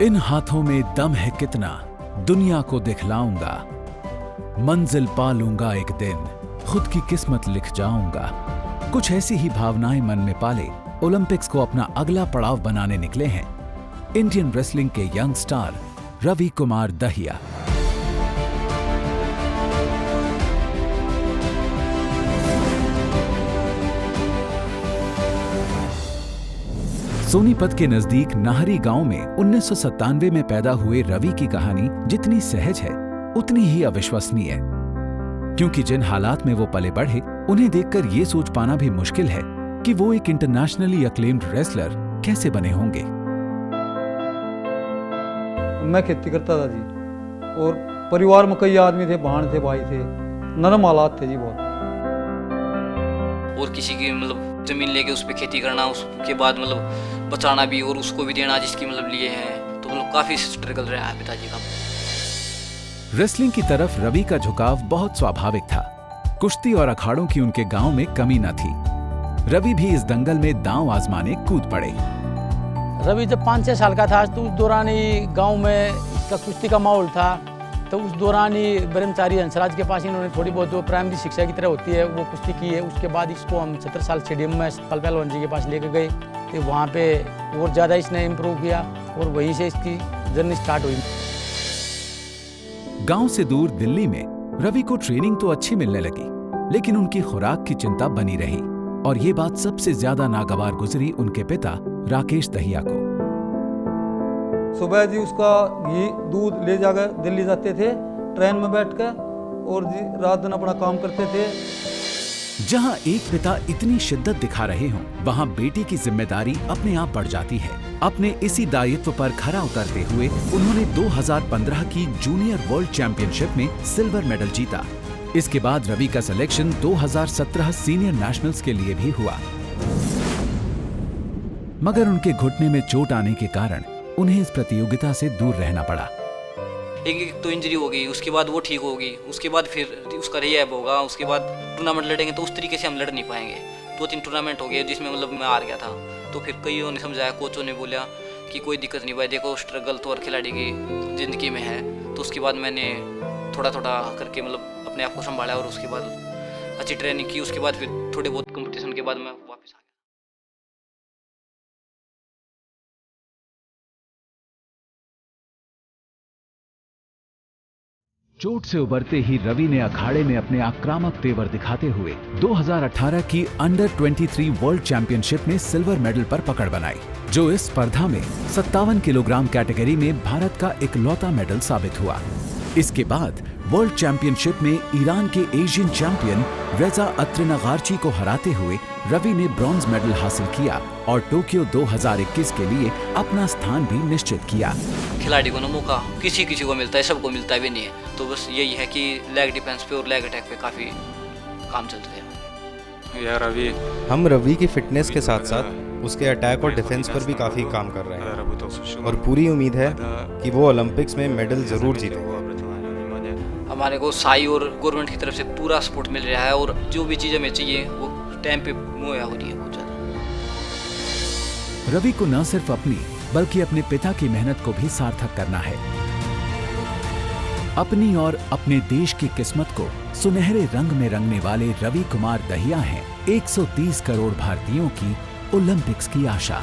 इन हाथों में दम है कितना, दुनिया को दिखलाऊंगा। मंजिल पा लूंगा एक दिन, खुद की किस्मत लिख जाऊंगा। कुछ ऐसी ही भावनाएं मन में पाले ओलंपिक्स को अपना अगला पड़ाव बनाने निकले हैं इंडियन रेसलिंग के यंग स्टार रवि कुमार दहिया। सोनीपत के नजदीक नाहरी गांव में 1997 में पैदा हुए रवि की कहानी जितनी सहज है उतनी ही अविश्वसनीय, क्योंकि जिन हालात में वो पले बढ़े उन्हें देखकर ये सोच पाना भी मुश्किल है कि वो एक इंटरनेशनली अक्लेम्ड रेसलर कैसे बने होंगे। मैं खेती करता था जी, और परिवार में कई आदमी थे, बहन थे, भाई थे, नरम हालात थे जी बहुत। और किसी की जमीन लेके उस पर खेती करना, उसके बाद बचाना भी और उसको भी देना जिसकी लिए हैं, तो काफी स्ट्रगल रहा है पिताजी का। रेसलिंग की तरफ रवि का झुकाव बहुत स्वाभाविक था। कुश्ती और अखाड़ों की उनके गांव में कमी न थी। रवि भी इस दंगल में दांव आजमाने कूद पड़े। रवि जब 5-6 साल का था तो उस दौरान ही गांव में इसका कुश्ती का माहौल था, तो उस दौरान ही ब्रह्मचारी हंसराज के पास इन्होंने थोड़ी बहुत जो प्राइमरी शिक्षा की तरह होती है वो कुश्ती की है। उसके बाद इसको हम 17 साल स्टेडियम में सतपाल पहलवान जी के पास लेके गए, तो वहाँ पे और ज़्यादा इसने इम्प्रूव किया और वहीं से इसकी जर्नी स्टार्ट हुई। गांव से दूर दिल्ली में रवि को ट्रेनिंग तो अच्छी मिलने लगी, लेकिन उनकी खुराक की चिंता बनी रही, और ये बात सबसे ज्यादा नागवार गुजरी उनके पिता राकेश दहिया को। सुबह जी उसका घी दूध ले जाकर दिल्ली जाते थे ट्रेन में बैठकर, और जी रात दिन अपना काम करते थे। जहां एक पिता इतनी शिद्दत दिखा रहे हों, वहां बेटी की जिम्मेदारी अपने आप बढ़ जाती है। अपने इसी दायित्व पर खरा उतरते हुए उन्होंने 2015 की जूनियर वर्ल्ड चैंपियनशिप में सिल्वर मेडल जीता। इसके बाद रवि का सिलेक्शन 2017 सीनियर नेशनल्स के लिए भी हुआ, मगर उनके घुटने में चोट आने के कारण उन्हें इस प्रतियोगिता से दूर रहना पड़ा। एक तो इंजरी हो गई, उसके बाद वो ठीक होगी, उसके बाद फिर उसका रिहैब होगा, उसके बाद टूर्नामेंट लड़ेंगे तो उस तरीके से हम लड़ नहीं पाएंगे। 2-3 टूर्नामेंट हो गए जिसमें मैं हार गया था, तो फिर कईयों ने समझाया, कोचों ने बोला कि कोई दिक्कत नहीं भाई, देखो स्ट्रगल तो हर खिलाड़ी की ज़िंदगी में है। तो उसके बाद मैंने थोड़ा थोड़ा करके अपने आप को संभाला और उसके बाद अच्छी ट्रेनिंग की। उसके बाद फिर थोड़े बहुत कंपटीशन के बाद मैं वापस आ गया। चोट से उबरते ही रवि ने अखाड़े में अपने आक्रामक तेवर दिखाते हुए 2018 की अंडर 23 वर्ल्ड चैंपियनशिप में सिल्वर मेडल पर पकड़ बनाई, जो इस स्पर्धा में 57 किलोग्राम कैटेगरी में भारत का इकलौता मेडल साबित हुआ। इसके बाद वर्ल्ड चैंपियनशिप में ईरान के एशियन चैंपियन रेजा अत्रिनागार्ची को हराते हुए रवि ने ब्रॉन्ज मेडल हासिल किया और टोक्यो 2021 के लिए अपना स्थान भी निश्चित किया। खिलाड़ी को मौका किसी को मिलता है, सबको मिलता भी नहीं है, तो बस यही है कि लेग डिफेंस पे और लेग अटैक पे काफ़ी काम चलते हैं। यार रवि, हम रवि की फिटनेस के साथ साथ उसके अटैक और डिफेंस पर भी काफ़ी काम कर रहे हैं, और पूरी उम्मीद है कि वो ओलंपिक्स में मेडल ज़रूर जीतेगा। हमारे को साई और गवर्नमेंट की तरफ से पूरा सपोर्ट मिल रहा है, और जो भी चीज़ हमें चाहिए वो टाइम पे मुहैया हो रही है बहुत ज़्यादा। रवि को न सिर्फ अपनी बल्कि अपने पिता की मेहनत को भी सार्थक करना है। अपनी और अपने देश की किस्मत को सुनहरे रंग में रंगने वाले रवि कुमार दहिया हैं 130 करोड़ भारतीयों की ओलंपिक्स की आशा।